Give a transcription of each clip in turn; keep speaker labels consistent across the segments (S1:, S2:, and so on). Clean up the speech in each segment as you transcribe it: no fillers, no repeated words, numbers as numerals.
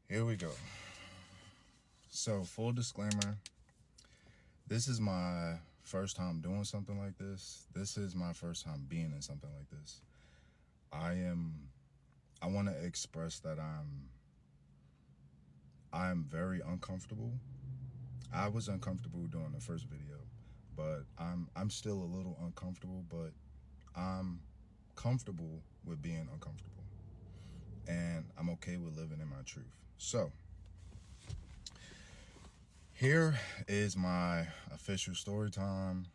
S1: Here we go. So, full disclaimer, this is my first time doing something like this. This is my first time being in something like this. I want to express that I'm very uncomfortable. I was uncomfortable doing the first video, but I'm still a little uncomfortable, but I'm comfortable with being uncomfortable. And I'm okay with living in my truth. So, here is my official story time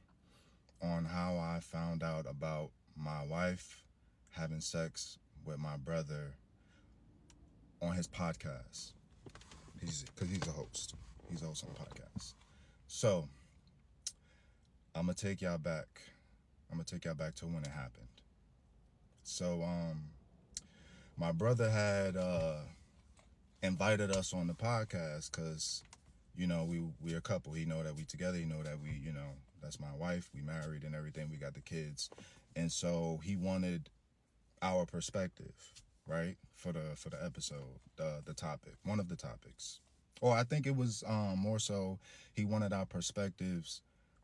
S1: on how I found out about my wife having sex with my brother on his podcast. Because he's a host. He's a host on the podcast. So, I'm gonna take y'all back. I'm gonna take y'all back to when it happened. So, my brother had invited us on the podcast because, we're a couple. He know that we together. He know that that's my wife. We married and everything. We got the kids, and so he wanted our perspective, right, for the episode, the topic, one of the topics, or I think it was more so he wanted our perspectives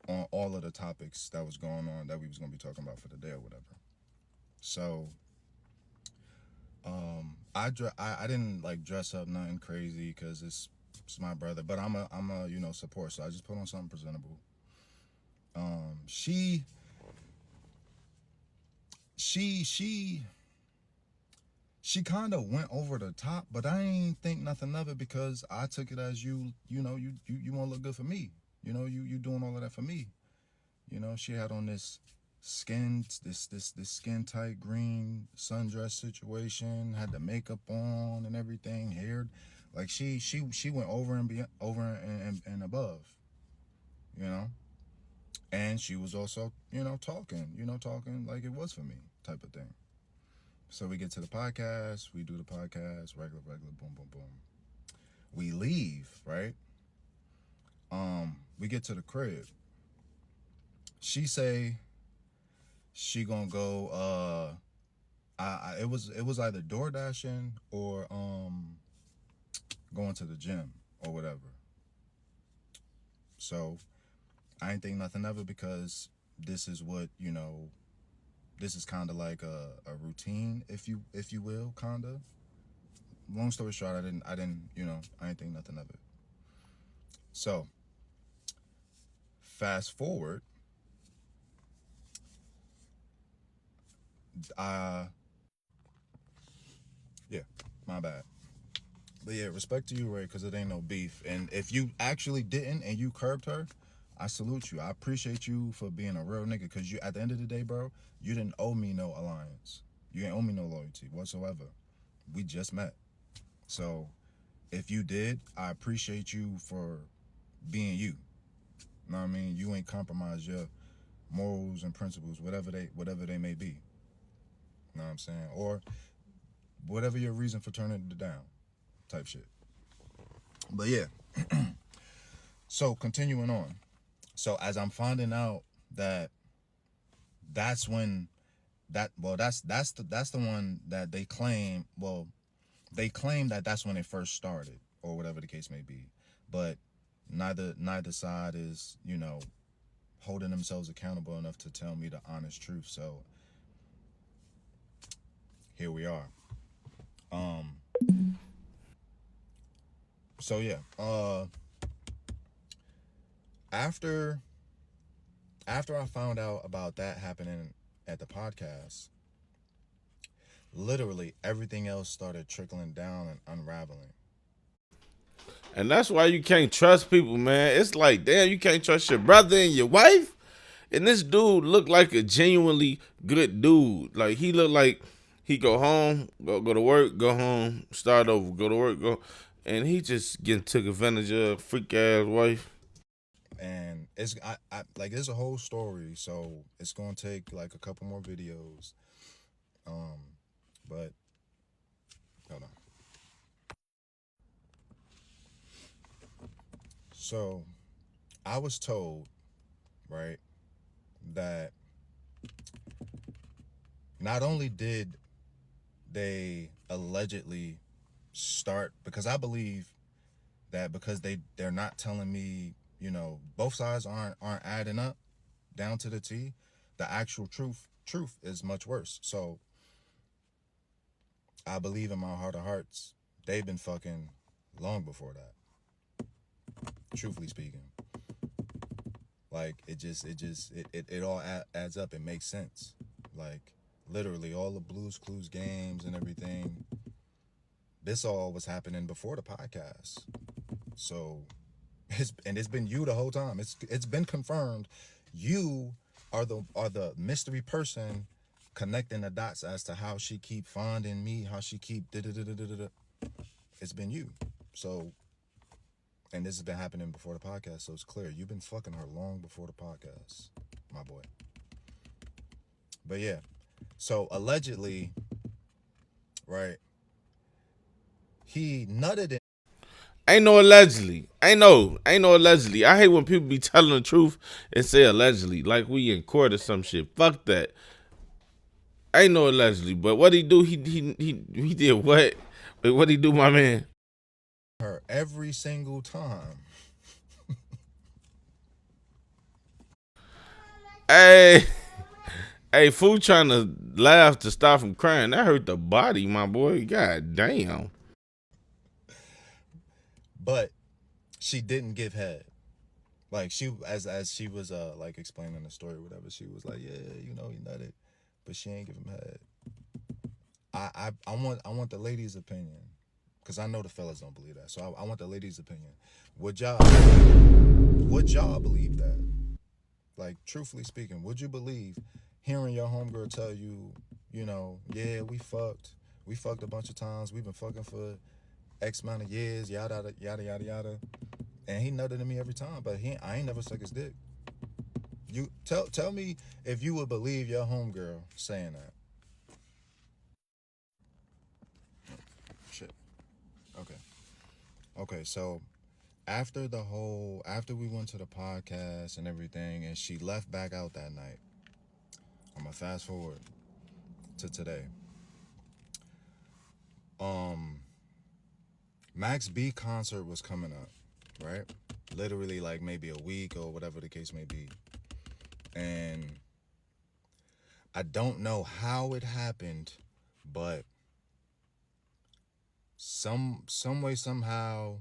S1: on all of the topics that was going on that we was gonna be talking about for the day or whatever. So I didn't like dress up nothing crazy because it's my brother, but I'm a support, so I just put on something presentable. She she she she kind of went over the top, but I ain't think nothing of it because I took it as you want to look good for me. You doing all of that for me. She had on this skin tight green sundress situation, had the makeup on and everything, hair, like she went over and and above, you know, and she was also talking like it was for me type of thing. So we get to the podcast, we do the podcast, regular, boom, boom, boom. We leave, right? We get to the crib. She say she gonna go. It was either door dashing or going to the gym or whatever. So I ain't think nothing of it because this is what This is kind of like a routine, if you will, kinda. Long story short, I didn't I didn't think nothing of it. So fast forward, uh, yeah, my bad. But yeah, respect to you, Ray, because it ain't no beef. And if you actually didn't and you curbed her, I salute you. I appreciate you for being a real nigga. Because you, at the end of the day, bro, you didn't owe me no alliance. You ain't owe me no loyalty whatsoever. We just met. So if you did, I appreciate you for being you. You know what I mean? You ain't compromised your morals and principles, whatever they may be. You know what I'm saying? Or whatever your reason for turning it down, type shit. But yeah. So continuing on. So as I'm finding out that that's when that's the one that they claim. Well, they claim that that's when it first started, or whatever the case may be. But neither side is holding themselves accountable enough to tell me the honest truth. So here we are. So yeah. After I found out about that happening at the podcast, literally everything else started trickling down and unraveling.
S2: And that's why you can't trust people, man. It's like, damn, you can't trust your brother and your wife. And this dude looked like a genuinely good dude. Like he looked like he go home, go to work, go home, start over, go to work, go, and he just getting took advantage of, freak ass wife.
S1: And I like there's a whole story, so it's gonna take like a couple more videos. Um, but hold on. So I was told, right, that not only did they allegedly start, because I believe that because they're not telling me, both sides aren't adding up down to the T, the actual truth is much worse. So I believe in my heart of hearts, they've been fucking long before that. Truthfully speaking, like it all adds up. It makes sense. Like literally all the Blues Clues games and everything. This all was happening before the podcast. So it's been you the whole time. It's been confirmed. You are the mystery person connecting the dots as to how she keep finding me, how she keep da da da da da da. It's been you. So, and this has been happening before the podcast, so it's clear you've been fucking her long before the podcast, my boy. But yeah, so allegedly, right? He nutted in.
S2: Ain't no allegedly. Ain't no allegedly. I hate when people be telling the truth and say allegedly, like we in court or some shit. Fuck that. Ain't no allegedly. But what he do? He did what? Wait, what he do, my man?
S1: Her every single time.
S2: Hey, hey, fool trying to laugh to stop from crying. That hurt the body, my boy. God damn.
S1: But she didn't give head. Like she, as she was like explaining the story or whatever, she was like, yeah, he nutted, but she ain't give him head. I want the ladies' opinion, because I know the fellas don't believe that. So I want the ladies' opinion. Would y'all believe that? Like, truthfully speaking, would you believe hearing your homegirl tell you, yeah, we fucked a bunch of times, we've been fucking for X amount of years, yada yada yada yada, and he nutted at me every time, but I ain't never suck his dick. You tell me if you would believe your homegirl saying that. Shit. Okay. Okay. So after we went to the podcast and everything, and she left back out that night, I'm gonna fast forward to today. Um, Max B concert was coming up, right? Literally like maybe a week or whatever the case may be, and I don't know how it happened, but some way somehow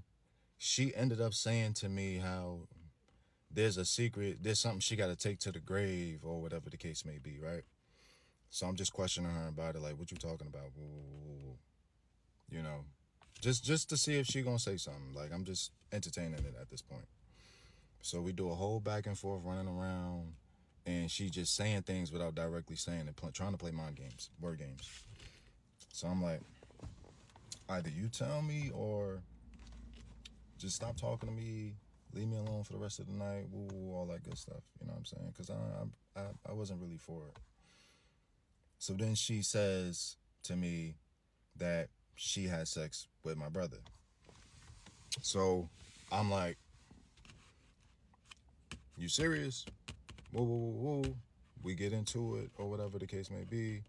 S1: she ended up saying to me how there's something she got to take to the grave or whatever the case may be, right? So I'm just questioning her about it, like, what you talking about? Whoa, whoa, whoa, you know, just to see if she gonna say something. Like, I'm just entertaining it at this point. So we do a whole back and forth running around, and she just saying things without directly saying it, trying to play mind games, word games. So I'm like, either you tell me or just stop talking to me, leave me alone for the rest of the night, woo, all that good stuff. You know what I'm saying? Because I wasn't really for it. So then she says to me that she had sex with my brother. So I'm like, you serious? Whoa, whoa, whoa, whoa. We get into it or whatever the case may be.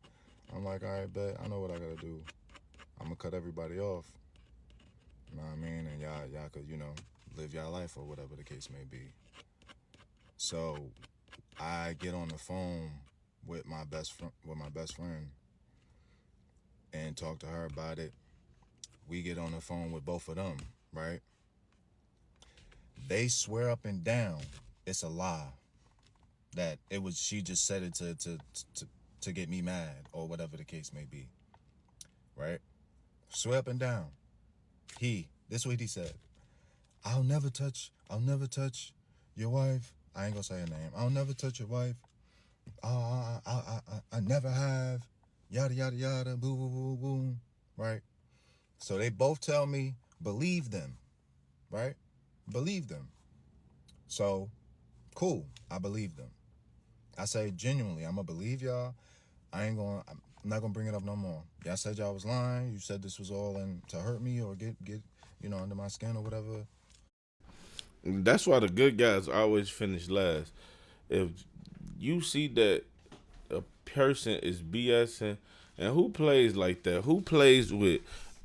S1: I'm like, all right, bet. I know what I gotta do. I'm gonna cut everybody off. You know what I mean? And y'all could, live y'all life or whatever the case may be. So I get on the phone with my best friend and talk to her about it. We get on the phone with both of them, right? They swear up and down it's a lie. That it was she just said it to get me mad or whatever the case may be. Right? Swear up and down. This is what he said. I'll never touch your wife. I ain't gonna say her name. I'll never touch your wife. I never have. Yada yada yada. Boo boo boo boo. Right? So they both tell me, believe them. Right? Believe them. So, cool. I believe them. I say genuinely, I'm gonna believe y'all. I'm not gonna bring it up no more. Y'all said y'all was lying. You said this was all in to hurt me or get under my skin or whatever.
S2: That's why the good guys always finish last. If you see that a person is BSing, and who plays like that? Who plays with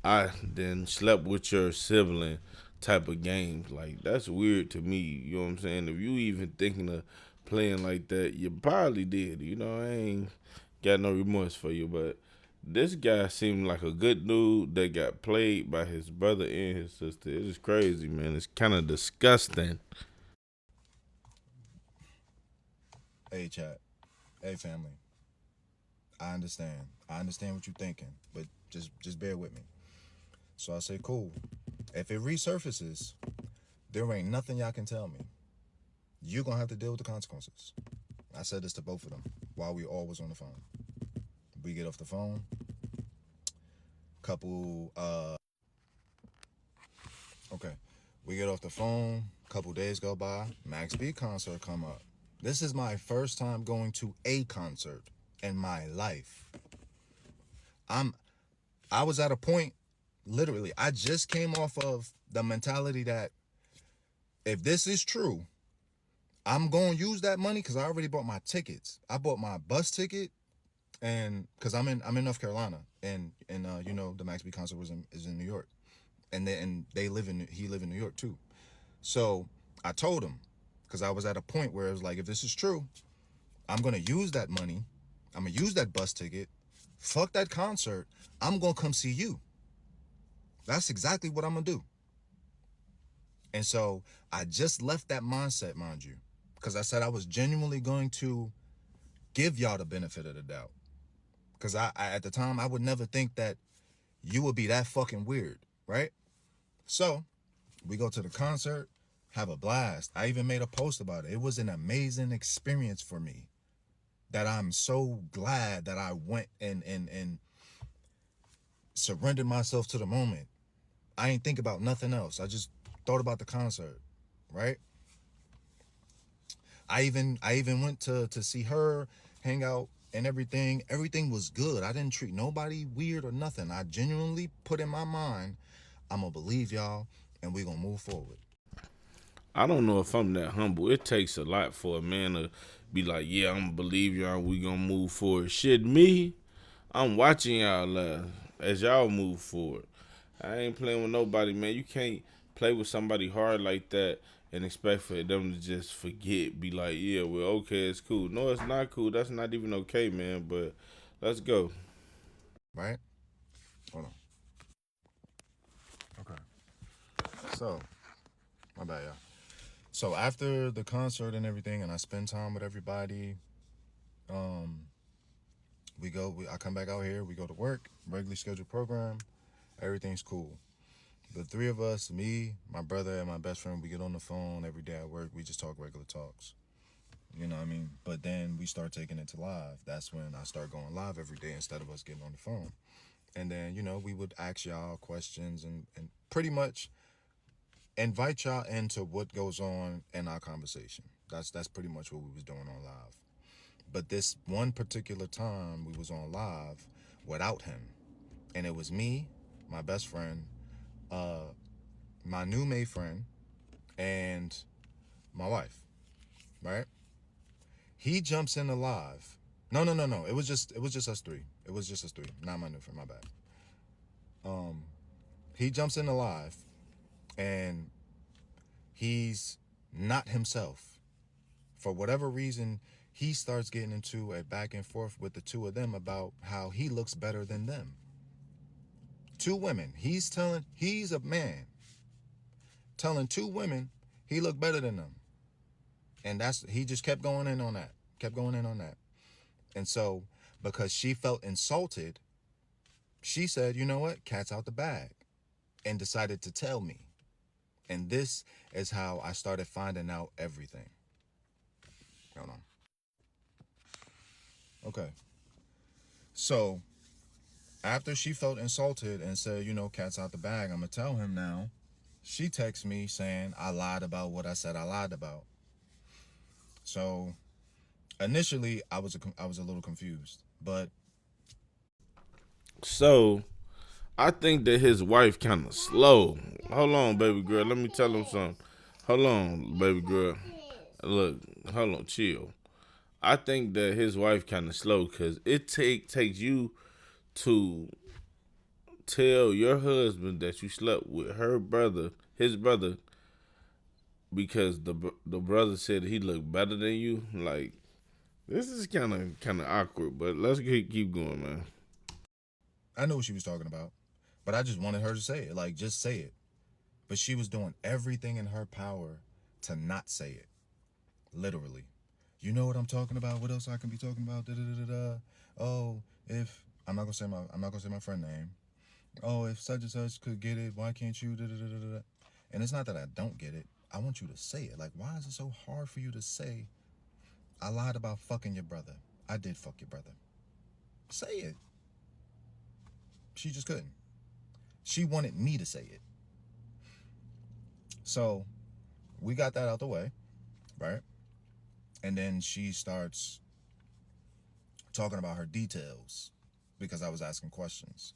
S2: I then slept with your sibling type of games. Like that's weird to me. You know what I'm saying? If you even thinking of playing like that, you probably did. You know, I ain't got no remorse for you, but this guy seemed like a good dude that got played by his brother and his sister. It is crazy, man. It's kind of disgusting.
S1: Hey, chat. Hey, family. I understand. I understand what you're thinking, but just bear with me. So I say, cool. If it resurfaces, there ain't nothing y'all can tell me. You're gonna have to deal with the consequences. I said this to both of them while we all was on the phone. We get off the phone. Couple okay. We get off the phone. Couple days go by. Max B concert come up. This is my first time going to a concert in my life. I'm I was at a point, literally, I just came off of the mentality that if this is true, I'm going to use that money because I already bought my tickets. I bought my bus ticket, and because I'm in North Carolina, and you know, the Max B concert is in New York, and they live in he live in New York too. So I told him, because I was at a point where it was like, if this is true, I'm gonna use that money. I'm gonna use that bus ticket. Fuck that concert. I'm gonna come see you. That's exactly what I'm gonna do. And so I just left that mindset, mind you, because I said I was genuinely going to give y'all the benefit of the doubt. Because I at the time I would never think that you would be that fucking weird, right? So we go to the concert, have a blast. I even made a post about it. It was an amazing experience for me that I'm so glad that I went and surrendered myself to the moment. I ain't think about nothing else. I just thought about the concert, right? I even went to see her, hang out and everything. Everything was good. I didn't treat nobody weird or nothing. I genuinely put in my mind, I'm gonna believe y'all and we gonna move forward.
S2: I don't know if I'm that humble. It takes a lot for a man to be like, yeah, I'm gonna believe y'all. We gonna move forward. Shit, me, I'm watching y'all as y'all move forward. I ain't playing with nobody, man. You can't play with somebody hard like that and expect for them to just forget. Be like, yeah, well, okay, it's cool. No, it's not cool. That's not even okay, man. But let's go.
S1: Right? Hold on. Okay. So, my bad, y'all. So after the concert and everything, and I spend time with everybody, um, I come back out here, we go to work, regularly scheduled program, everything's cool. The three of us, me, my brother, and my best friend, we get on the phone every day at work. We just talk regular talks. You know what I mean? But then we start taking it to live. That's when I start going live every day instead of us getting on the phone. And then, you know, we would ask y'all questions and pretty much invite y'all into what goes on in our conversation. That's pretty much what we was doing on live. But this one particular time we was on live without him. And it was me, my best friend, uh, my new made friend, and my wife, right? He jumps in the live. No, no, no, no. It was just us three. It was just us three. Not my new friend, my bad. Um, he jumps in the live and he's not himself. For whatever reason, he starts getting into a back and forth with the two of them about how he looks better than them. Two women. He's a man telling two women he looked better than them. And he just kept going in on that. Kept going in on that. And so because she felt insulted, she said, you know what? Cat's out the bag. And decided to tell me. And this is how I started finding out everything. Hold on. Okay. So after she felt insulted and said, you know, cat's out the bag, I'm going to tell him now. She texts me saying I lied about what I said I lied about. So initially I was a little confused, but
S2: So I think that his wife kind of slow. Hold on, baby girl. Let me tell him something. Hold on, baby girl. Look, hold on, chill. I think that his wife kind of slow because it takes you to tell your husband that you slept with her brother, his brother, because the brother said he looked better than you. Like, this is kind of awkward, but let's keep going, man.
S1: I knew what she was talking about, but I just wanted her to say it. Like, just say it. But she was doing everything in her power to not say it. Literally. You know what I'm talking about? What else I can be talking about? Da da da da. Oh, if I'm not gonna say my friend name. Oh, if such and such could get it, why can't you? Da da da da da. And it's not that I don't get it. I want you to say it. Like, why is it so hard for you to say? I lied about fucking your brother. I did fuck your brother. Say it. She just couldn't. She wanted me to say it. So we got that out the way, right? And then she starts talking about her details because I was asking questions.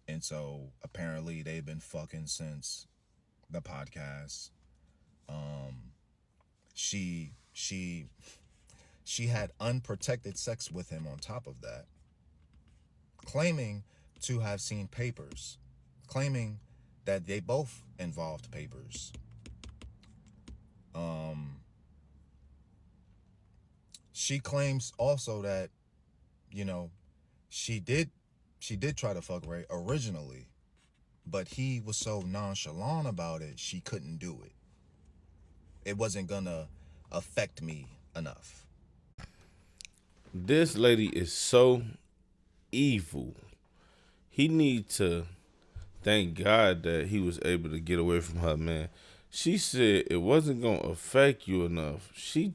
S1: And so apparently they've been fucking since the podcast. She she she had unprotected sex with him on top of that, claiming to have seen papers, claiming that they both involved papers. Um she claims also that, you know, she did she did try to fuck Ray originally, but he was so nonchalant about it, she couldn't do it. It wasn't gonna affect me enough.
S2: This lady is so evil. He need to thank God that he was able to get away from her, man. She said it wasn't gonna affect you enough. She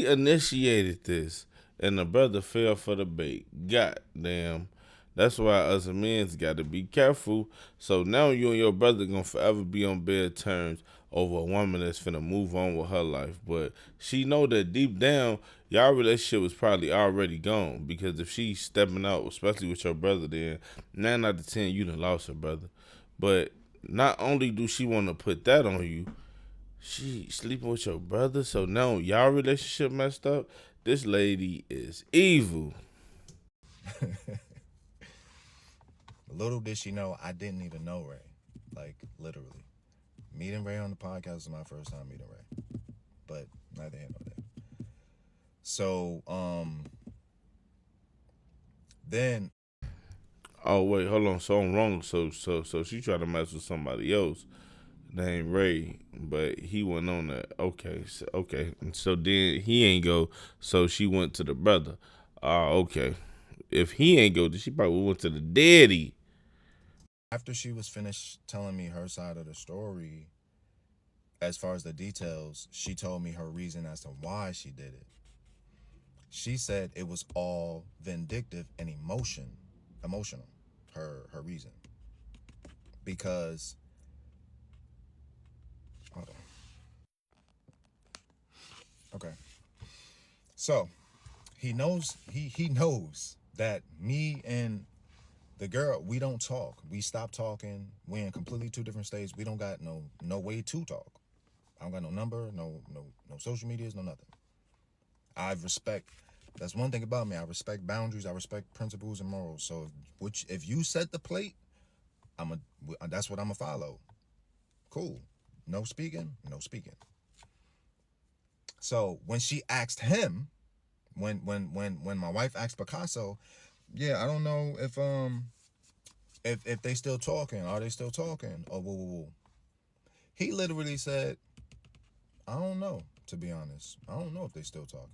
S2: initiated this, and the brother fell for the bait. God damn. That's why us men's got to be careful. So now you and your brother gonna forever be on bad terms over a woman that's finna move on with her life. But she know that deep down, y'all relationship was probably already gone. Because if she's stepping out, especially with your brother, then 9 out of 10 you done lost her brother. But not only do she want to put that on you, she sleeping with your brother. So now y'all relationship messed up. This lady is evil.
S1: Little did she know I didn't even know Ray. Like, literally. Meeting Ray on the podcast was my first time meeting Ray. But neither here nor there. So, then
S2: Oh wait, hold on. So I'm wrong. So she tried to mess with somebody else named Ray, but he went on that. Okay. And so then he ain't go. So she went to the brother. Okay. If he ain't go, then she probably went to the daddy.
S1: after she was finished telling me her side of the story, as far as the details, she told me her reason as to why she did it. She said it was all vindictive and emotional. Her reason. Because hold on. Okay. So he knows that me and the girl, we don't talk. We stopped talking. We're in completely two different states. We don't got no way to talk. I don't got no number, no social medias, no nothing. I respect. That's one thing about me. I respect boundaries. I respect principles and morals. So if you set the plate, that's what I'm gonna follow. Cool. No speaking, no speaking. So when she asked him, when my wife asked Picasso, yeah, I don't know if they still talking. Are they still talking? Oh, whoa, whoa, whoa. He literally said, I don't know. To be honest, I don't know if they still talking.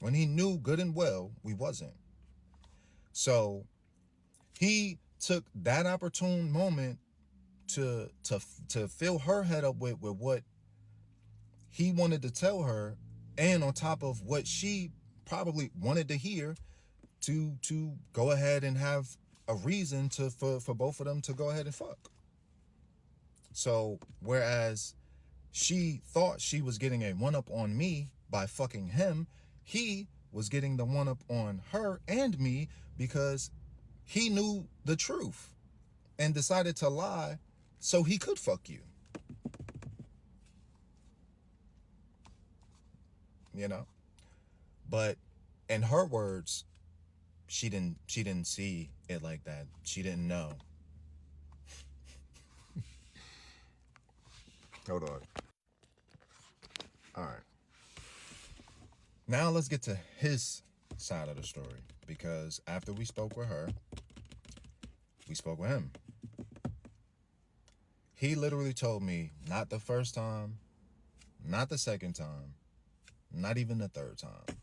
S1: When he knew good and well we wasn't. So he took that opportune moment to fill her head up with what he wanted to tell her, and on top of what she probably wanted to hear, to go ahead and have a reason for both of them to go ahead and fuck. So whereas she thought she was getting a one up on me by fucking him, he was getting the one up on her and me because he knew the truth and decided to lie so he could fuck you. You know? But in her words, she didn't see it like that. She didn't know. Hold on. All right. Now let's get to his side of the story, because after we spoke with her, we spoke with him. He literally told me, not the first time, not the second time, not even the third time,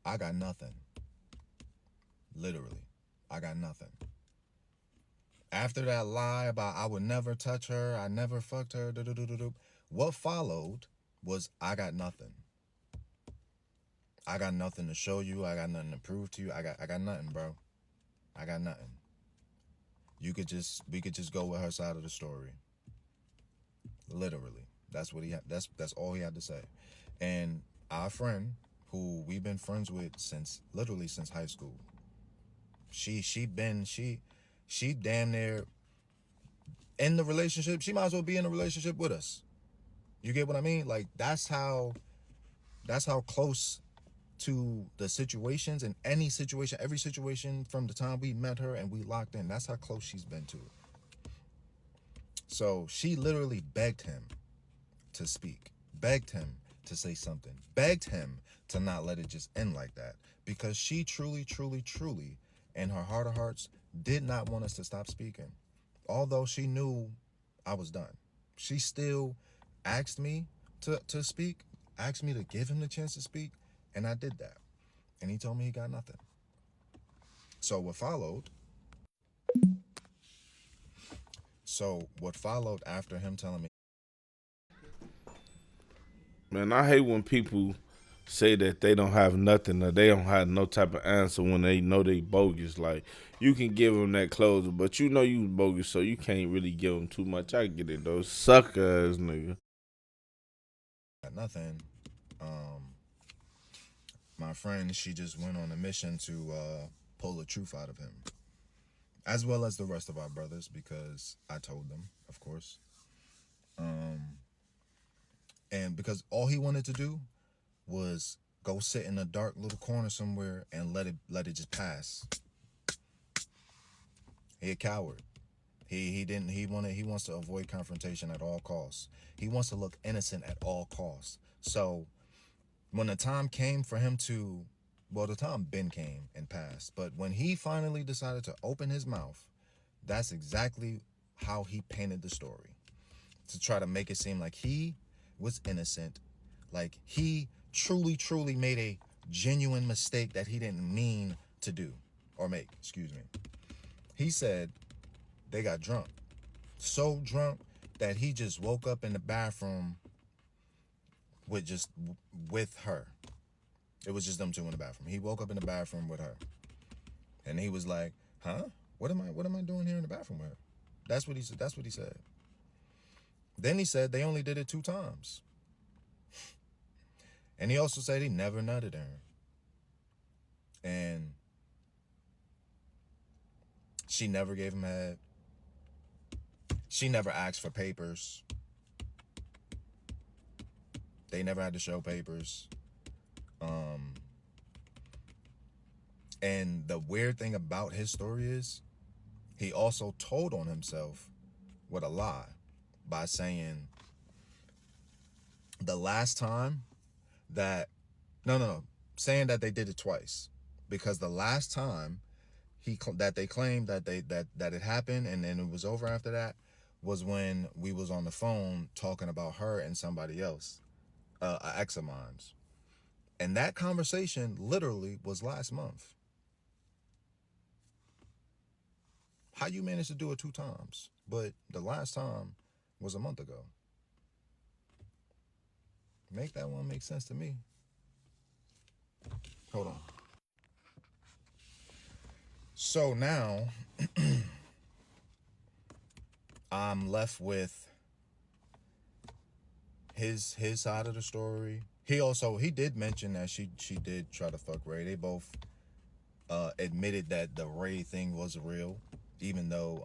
S1: I got nothing. Literally, I got nothing. After that lie about I would never touch her, I never fucked her, what followed was I got nothing. I got nothing to show you. I got nothing to prove to you. I got nothing, bro. I got nothing. We could just go with her side of the story. Literally. That's what he had. That's all he had to say. And our friend, who we've been friends with literally since high school. She damn near in the relationship. She might as well be in a relationship with us. You get what I mean? Like that's how close to the situations, in any situation, every situation from the time we met her and we locked in. That's how close she's been to it. So she literally begged him to speak, begged him to say something, begged him to not let it just end like that, because she truly, truly, truly, in her heart of hearts, did not want us to stop speaking. Although she knew I was done, she still asked me to speak, asked me to give him the chance to speak, and I did that. And he told me he got nothing. So what followed after him telling me,
S2: Man, I hate when people say that they don't have nothing or they don't have no type of answer when they know they bogus. Like, you can give them that closer, but you know you bogus, so you can't really give them too much. I get it, those suckers, nigga.
S1: got nothing, um, my friend, she just went on a mission to pull the truth out of him, as well as the rest of our brothers, because I told them, of course. And because all he wanted to do was go sit in a dark little corner somewhere and let it just pass. He a coward. He didn't he wants to avoid confrontation at all costs. He wants to look innocent at all costs. So when the time came for him to, well, the time been came and passed, but when he finally decided to open his mouth, that's exactly how he painted the story, to try to make it seem like he was innocent, like he truly, truly made a genuine mistake that he didn't mean to do or make. Excuse me. He said they got drunk, so drunk that he just woke up in the bathroom with her. It was just them two in the bathroom. He woke up in the bathroom with her, and he was like, "Huh? What am I doing here in the bathroom with her?" That's what he said. That's what he said. Then he said they only did it 2 times. And he also said he never nutted her. And she never gave him head. She never asked for papers. They never had to show papers. And the weird thing about his story is he also told on himself with a lie by saying the last time that, no, saying that they did it twice, because the last time that they claimed that it happened and then it was over after that was when we was on the phone talking about her and somebody else, an ex of mine's, and that conversation literally was last month. How you managed to do it 2 times, but the last time was a month ago? Make that one make sense to me. Hold on. So now I'm left with his side of the story. He did mention that she did try to fuck Ray. They both admitted that the Ray thing was real, even though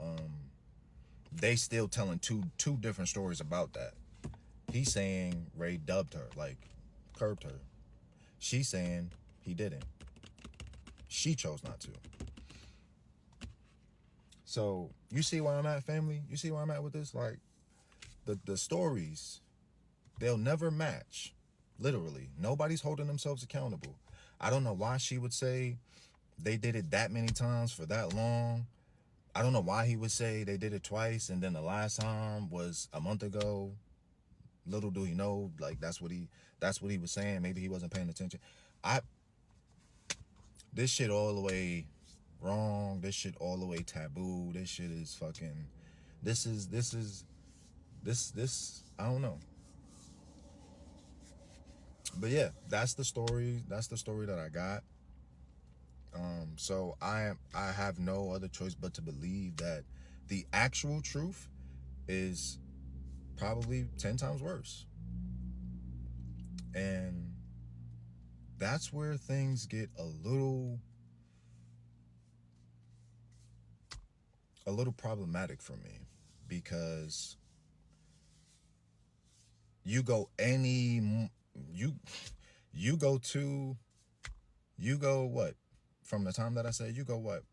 S1: they still telling two different stories about that. He's saying Ray dubbed her, like curbed her. She's saying he didn't. She chose not to. So you see where I'm at, family? You see where I'm at with this? Like the stories, they'll never match. Literally. Nobody's holding themselves accountable. I don't know why she would say they did it that many times for that long. I don't know why he would say they did it twice and then the last time was a month ago. Little do he know, like that's what he was saying. Maybe he wasn't paying attention. I This shit all the way wrong. This shit all the way taboo. This shit is fucking. This is I don't know. But yeah, that's the story. That's the story that I got. So I have no other choice but to believe that the actual truth is probably 10 times worse, and that's where things get a little problematic for me, because you go any you you go to you go what, from the time that I said, you go what,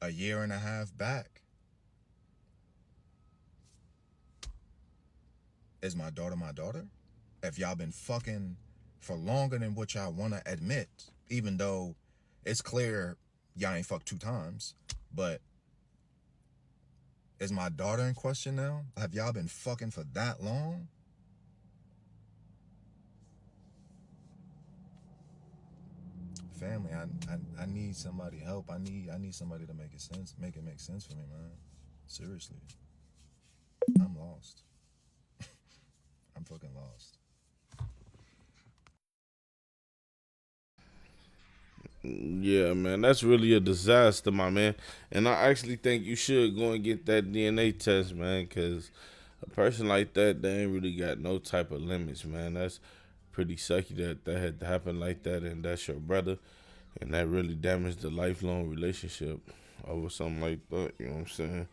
S1: a year and a half back. Is my daughter my daughter? If y'all been fucking for longer than what y'all want to admit, even though it's clear y'all ain't fucked 2 times, but is my daughter in question now? Have y'all been fucking for that long? Family, I need somebody help. I need somebody to make it make sense for me, man. Seriously, I'm lost. I'm fucking lost.
S2: Yeah, man, that's really a disaster, my man. And I actually think you should go and get that DNA test, man, because a person like that, they ain't really got no type of limits, man. That's pretty sucky that that had to happen like that, and that's your brother, and that really damaged the lifelong relationship over something like that. You know what I'm saying?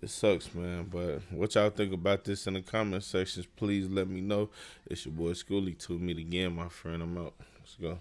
S2: It sucks, man. But what y'all think about this in the comment sections? Please let me know. It's your boy Schooly. To meet again, my friend. I'm out. Let's go.